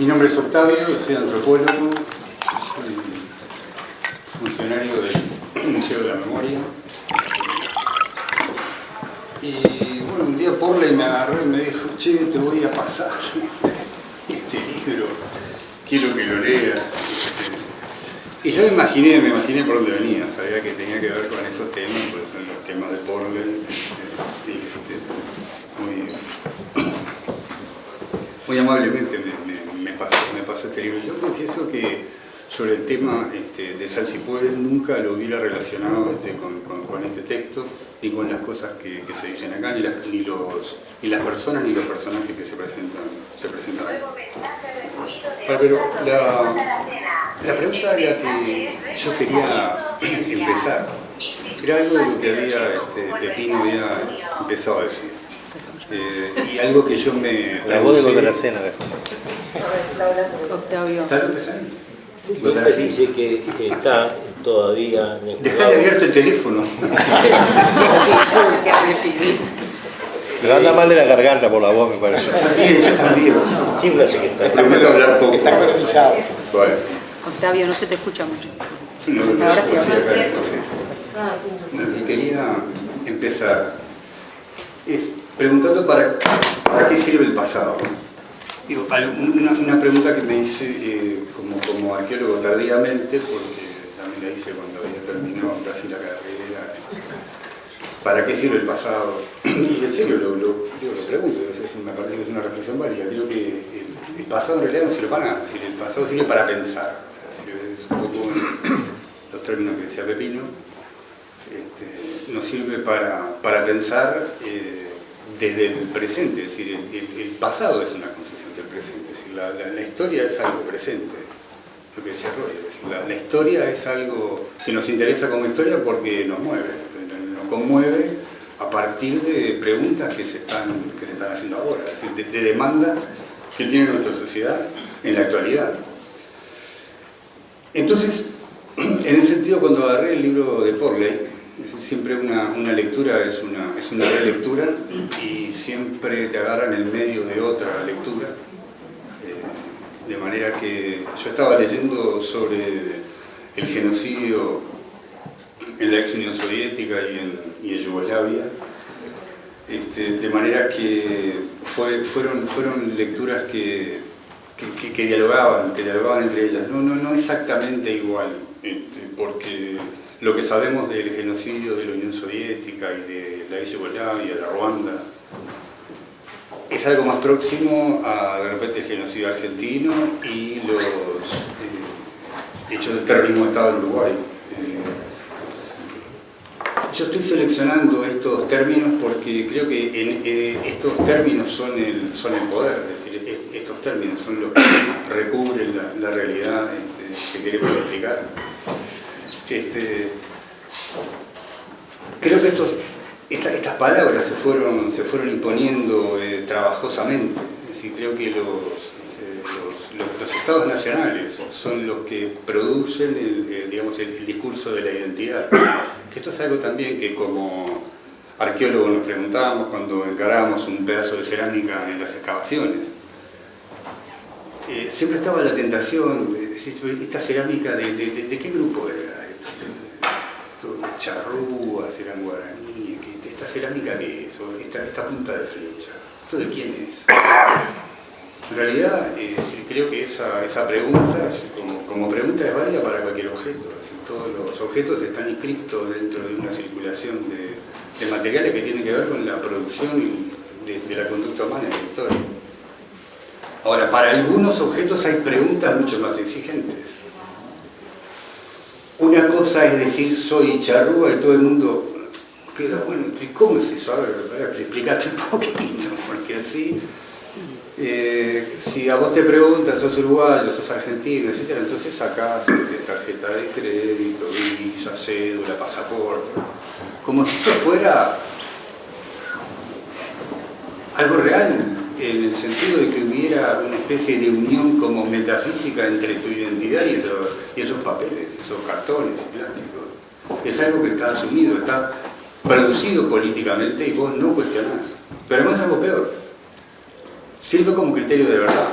Mi nombre es Octavio, soy antropólogo, soy funcionario del Museo de la Memoria. Y bueno, un día Porley me agarró y me dijo: che, te voy a pasar este libro, quiero que lo leas. Y yo me imaginé por dónde venía, sabía que tenía que ver con estos temas, pues son los temas de Porley, muy amablemente me pasó este libro. Yo confieso que sobre el tema de Sal si puedes nunca lo hubiera relacionado con este texto, ni con las cosas que se dicen acá, ni las personas ni los personajes que se presentan acá. Pero la pregunta de la que yo quería empezar era algo de lo que Pepino había empezado a decir. Y algo que yo me... La voz de la cena. Octavio. ¿Está empezando? Usted dice que está todavía... Dejale abierto el teléfono. Le anda mal de la garganta por la voz, me parece. Yo también. Tiene una secretaria. Prometo hablar poco. Está cronizado. Bueno. Octavio, no se te escucha mucho. No, Ahora sí. Y quería empezar preguntando para qué sirve el pasado. Digo, una pregunta que me hice como arqueólogo tardíamente, porque también la hice cuando había terminado casi la carrera. ¿Para qué sirve el pasado? Y en serio lo pregunto, me parece que es una reflexión válida. Creo que el pasado en realidad no sirve para nada, es decir, el pasado sirve para pensar. O sea, sirve un poco en los términos que decía Pepino, nos sirve para pensar desde el presente, es decir, el pasado es una construcción del presente, es decir, la historia es algo presente, lo que decía Roy, es decir, la historia es algo que nos interesa como historia porque nos mueve, nos conmueve a partir de preguntas que se están haciendo ahora, es decir, de demandas que tiene nuestra sociedad en la actualidad. Entonces, en ese sentido, cuando agarré el libro de Porley, siempre una lectura es una relectura y siempre te agarra en el medio de otra lectura, de manera que yo estaba leyendo sobre el genocidio en la ex Unión Soviética y en Yugoslavia, de manera que fueron lecturas que dialogaban entre ellas, no exactamente igual, porque lo que sabemos del genocidio de la Unión Soviética y de la ex Yugoslavia, de Ruanda, es algo más próximo a de repente el genocidio argentino y los hechos del terrorismo de Estado en Uruguay. Yo estoy seleccionando estos términos porque creo que estos términos son el poder, es decir, estos términos son los que recubren la realidad que queremos explicar. Creo que estas palabras se fueron imponiendo trabajosamente, es decir, creo que los estados nacionales son los que producen el discurso de la identidad. Que esto es algo también que como arqueólogos nos preguntábamos cuando encarábamos un pedazo de cerámica en las excavaciones. Siempre estaba la tentación, esta cerámica, ¿de qué grupo era? Esto charrúas, eran guaraníes, ¿esta cerámica qué es? O esta punta de flecha, ¿esto de quién es? En realidad, creo que esa pregunta, como pregunta, es válida para cualquier objeto. Todos los objetos están inscritos dentro de una circulación de materiales que tienen que ver con la producción de la conducta humana en la historia. Ahora, para algunos objetos hay preguntas mucho más exigentes. Una cosa es decir soy charrúa y todo el mundo queda, bueno, ¿cómo es eso? A ver, explícate un poquito, porque así... si a vos te preguntan, sos uruguayo, sos argentino, etc., entonces sacás tarjeta de crédito, visa, cédula, pasaporte, como si esto fuera algo real, en el sentido de que hubiera una especie de unión como metafísica entre tu identidad y esos papeles, esos cartones y plásticos. Es algo que está asumido, está producido políticamente y vos no cuestionás. Pero además es algo peor. Sirve como criterio de verdad.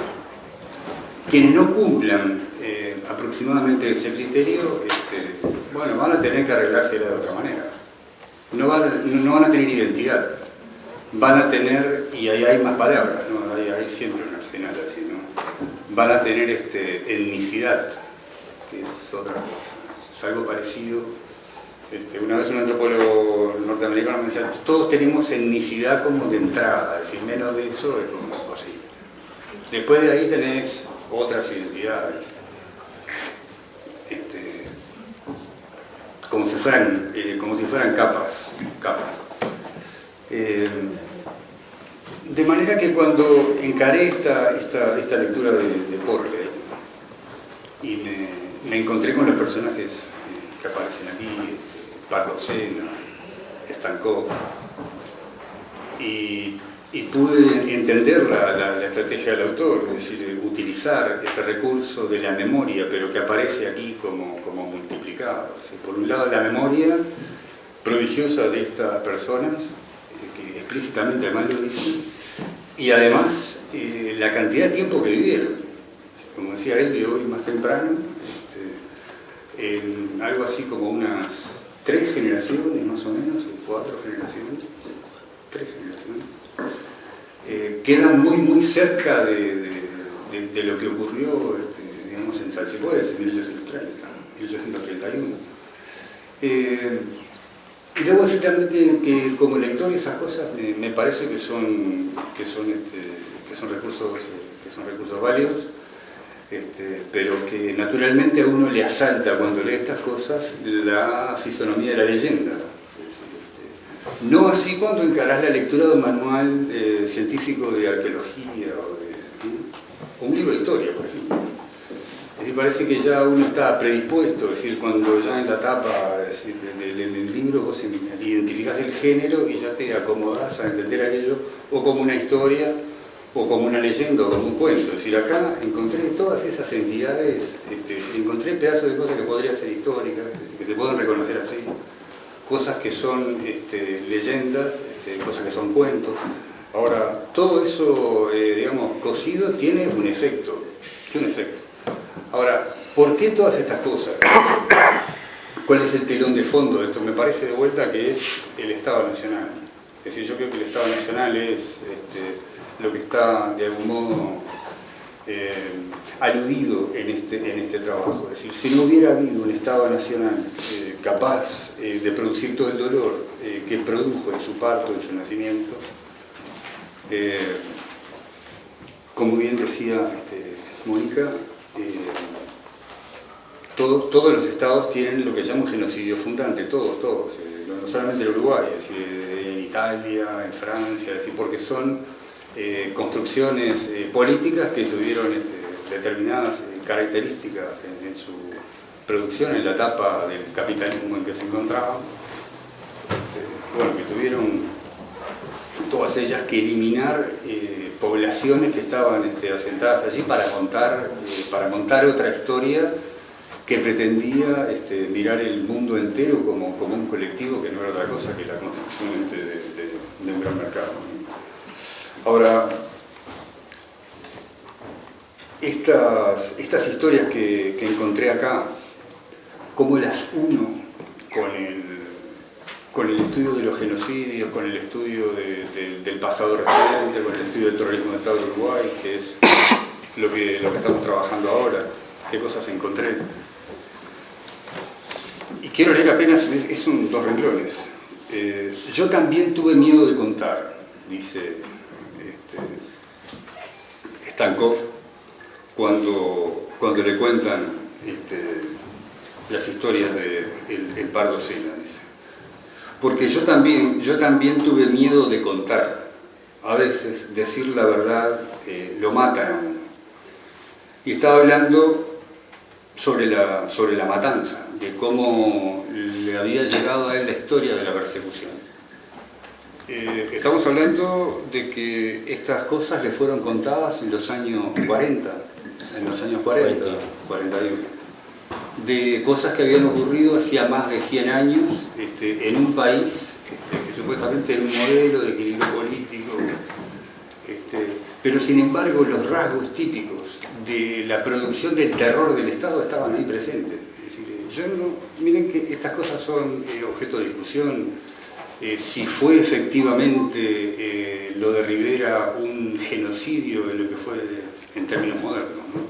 quienes no cumplan aproximadamente ese criterio, bueno, van a tener que arreglársela de otra manera. No van a tener identidad, van a tener, y ahí hay más palabras, ¿no? Hay siempre un arsenal así, ¿no? Van a tener etnicidad, que es otra cosa, es algo parecido. Una vez un antropólogo norteamericano me decía, todos tenemos etnicidad como de entrada, es decir, menos de eso es como imposible. Después de ahí tenés otras identidades, como si fueran capas. De manera que cuando encaré esta lectura de Porley y me encontré con los personajes que aparecen aquí, Pardocena, Stankov, y pude entender la estrategia del autor, es decir, utilizar ese recurso de la memoria, pero que aparece aquí como multiplicado. O sea, por un lado, la memoria prodigiosa de estas personas, que explícitamente además lo dicen, y además la cantidad de tiempo que vivieron. Como decía él hoy más temprano, en algo así como unas 3 generaciones más o menos, 4 generaciones, 3 generaciones, quedan muy cerca de lo que ocurrió digamos, en Salsipuedes en 1831. Y debo decir también que como lector esas cosas me parece que son recursos válidos, pero que naturalmente a uno le asalta cuando lee estas cosas la fisonomía de la leyenda. No así cuando encarás la lectura de un manual científico de arqueología o un libro de historia, por ejemplo. Es decir, parece que ya uno está predispuesto, es decir, cuando ya en la tapa del libro vos identificás el género y ya te acomodás a entender aquello o como una historia o como una leyenda o como un cuento. Es decir, acá encontré todas esas entidades, encontré pedazos de cosas que podrían ser históricas, que se pueden reconocer así, cosas que son leyendas, cosas que son cuentos. Ahora, todo eso, digamos, cosido tiene un efecto. ¿Qué un efecto? Ahora, ¿por qué todas estas cosas? ¿Cuál es el telón de fondo de esto? Me parece de vuelta que es el Estado Nacional. Es decir, yo creo que el Estado Nacional es lo que está de algún modo aludido en este trabajo. Es decir, si no hubiera habido un Estado Nacional capaz de producir todo el dolor que produjo en su parto, en su nacimiento, como bien decía Mónica, todos los estados tienen lo que llaman genocidio fundante, todos, no solamente en Uruguay, es decir, en Italia, en Francia, es decir, porque son construcciones políticas que tuvieron determinadas características en su producción, en la etapa del capitalismo en que se encontraban, bueno, que tuvieron todas ellas que eliminar poblaciones que estaban asentadas allí para contar otra historia que pretendía mirar el mundo entero como un colectivo que no era otra cosa que la construcción de un gran mercado. Ahora, estas historias que encontré acá, ¿cómo las uno con el estudio de los genocidios, con el estudio del pasado reciente, con el estudio del terrorismo de Estado de Uruguay, que es lo que estamos trabajando ahora? ¿Qué cosas encontré? Y quiero leer apenas, son 2 renglones. Yo también tuve miedo de contar, dice Stankov, cuando le cuentan las historias del Pardocena, dice. Porque yo también tuve miedo de contar. A veces decir la verdad lo matan a uno. Y estaba hablando sobre la matanza, de cómo le había llegado a él la historia de la persecución. Estamos hablando de que estas cosas le fueron contadas en los años 40, 41. De cosas que habían ocurrido hacía más de 100 años en un país que supuestamente era un modelo de equilibrio político, pero sin embargo los rasgos típicos de la producción del terror del Estado estaban ahí presentes. Es decir, miren que estas cosas son objeto de discusión. Si fue efectivamente lo de Rivera un genocidio en lo que fue en términos modernos, ¿no?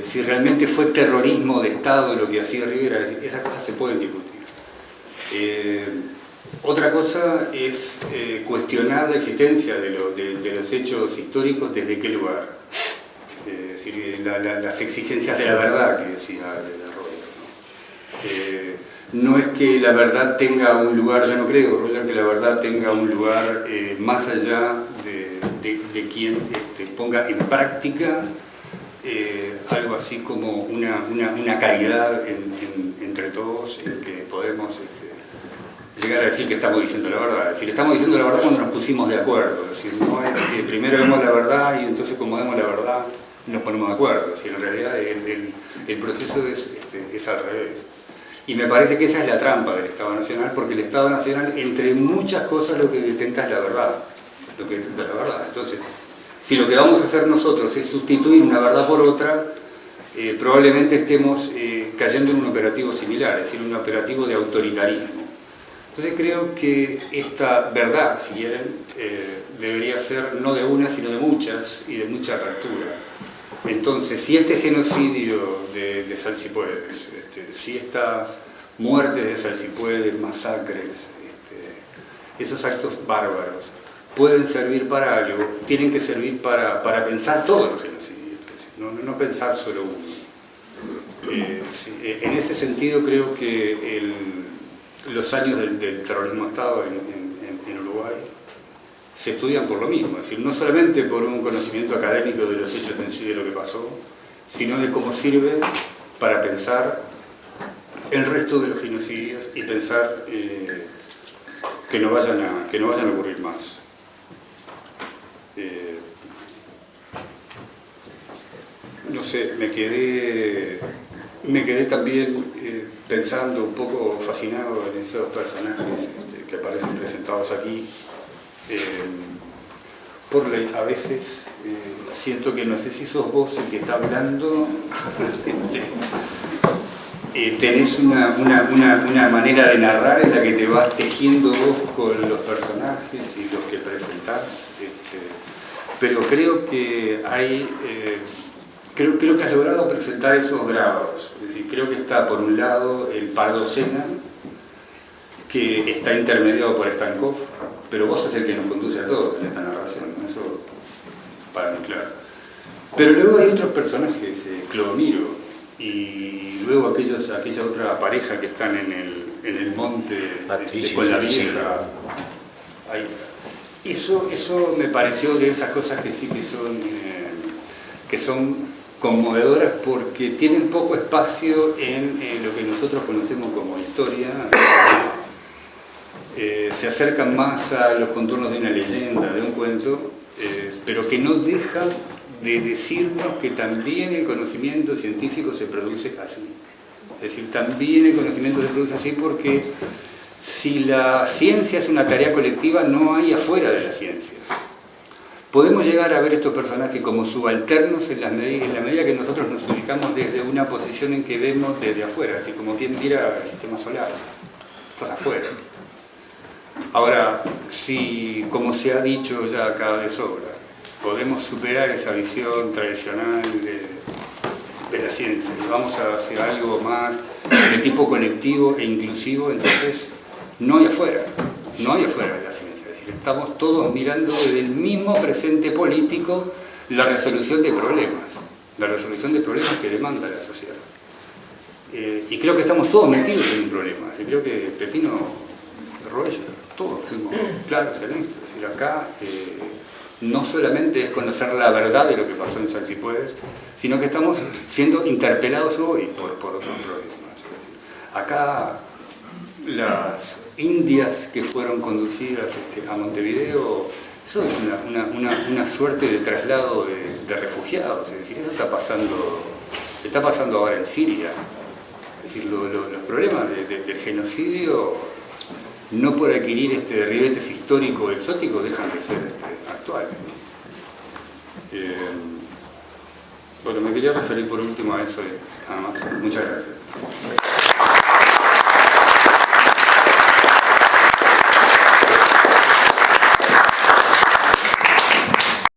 Si realmente fue terrorismo de Estado lo que hacía Rivera, es decir, esas cosas se pueden discutir. Otra cosa es cuestionar la existencia de los hechos históricos desde qué lugar. Es decir, las exigencias de la verdad que decía Roller, ¿no? No es que la verdad tenga un lugar, yo no creo, Roller, que la verdad tenga un lugar más allá de quien ponga en práctica algo así como una caridad entre todos en que podemos llegar a decir que estamos diciendo la verdad. Es decir, estamos diciendo la verdad cuando nos pusimos de acuerdo. Es decir, no es que primero vemos la verdad y entonces como vemos la verdad nos ponemos de acuerdo. Es decir, en realidad el proceso es al revés. Y me parece que esa es la trampa del Estado Nacional, porque el Estado Nacional, entre muchas cosas, lo que detenta es la verdad. Lo que detenta es la verdad. Entonces, si lo que vamos a hacer nosotros es sustituir una verdad por otra, probablemente estemos cayendo en un operativo similar, es decir, un operativo de autoritarismo. Entonces creo que esta verdad, si quieren, debería ser no de una, sino de muchas y de mucha apertura. Entonces, si este genocidio de Salsipuedes, si estas muertes de Salsipuedes, masacres, esos actos bárbaros, pueden servir para algo, tienen que servir para pensar todos los genocidios, no pensar solo uno. En ese sentido creo que los años del terrorismo de Estado en Uruguay se estudian por lo mismo, es decir, no solamente por un conocimiento académico de los hechos en sí de lo que pasó, sino de cómo sirve para pensar el resto de los genocidios y pensar que no vayan a ocurrir más. No sé, me quedé también pensando un poco fascinado en esos personajes que aparecen presentados aquí. A veces siento que no sé si sos vos el que está hablando, tenés una manera de narrar en la que te vas tejiendo vos con los personajes y los que presentás, pero creo que hay... Creo que has logrado presentar esos grados. Es decir, creo que está por un lado el Pardo Sena, que está intermediado por Stankov, pero vos sos el que nos conduce a todos en esta narración, ¿no? Eso para mí claro. Pero luego hay otros personajes, Clodomiro, y luego aquella otra pareja que están en el monte con la vieja. Ahí está. Eso me pareció de esas cosas que sí que son conmovedoras porque tienen poco espacio en lo que nosotros conocemos como historia. Se acercan más a los contornos de una leyenda, de un cuento, pero que no dejan de decirnos que también el conocimiento científico se produce así. Es decir, también el conocimiento se produce así porque si la ciencia es una tarea colectiva, no hay afuera de la ciencia. Podemos llegar a ver estos personajes como subalternos en la medida que nosotros nos ubicamos desde una posición en que vemos desde afuera, así como quien mira el sistema solar. Estás afuera. Ahora, si, como se ha dicho ya acá de sobra, podemos superar esa visión tradicional de la ciencia y vamos hacia algo más de tipo colectivo e inclusivo, entonces no hay afuera de la ciencia. Estamos todos mirando desde el mismo presente político la resolución de problemas que demanda la sociedad. Y creo que estamos todos metidos en un problema. Creo que Pepino, Roger, todos fuimos claros en esto. Es decir, acá no solamente es conocer la verdad de lo que pasó en Salsipuedes, sino que estamos siendo interpelados hoy por otros problemas. Es decir, acá las indias que fueron conducidas a Montevideo, eso es una suerte de traslado de refugiados, es decir, eso está pasando ahora en Siria. Es decir, los problemas del genocidio, no por adquirir ribetes históricos exóticos, dejan de ser actuales. Bueno, me quería referir por último a eso y nada más. Muchas gracias.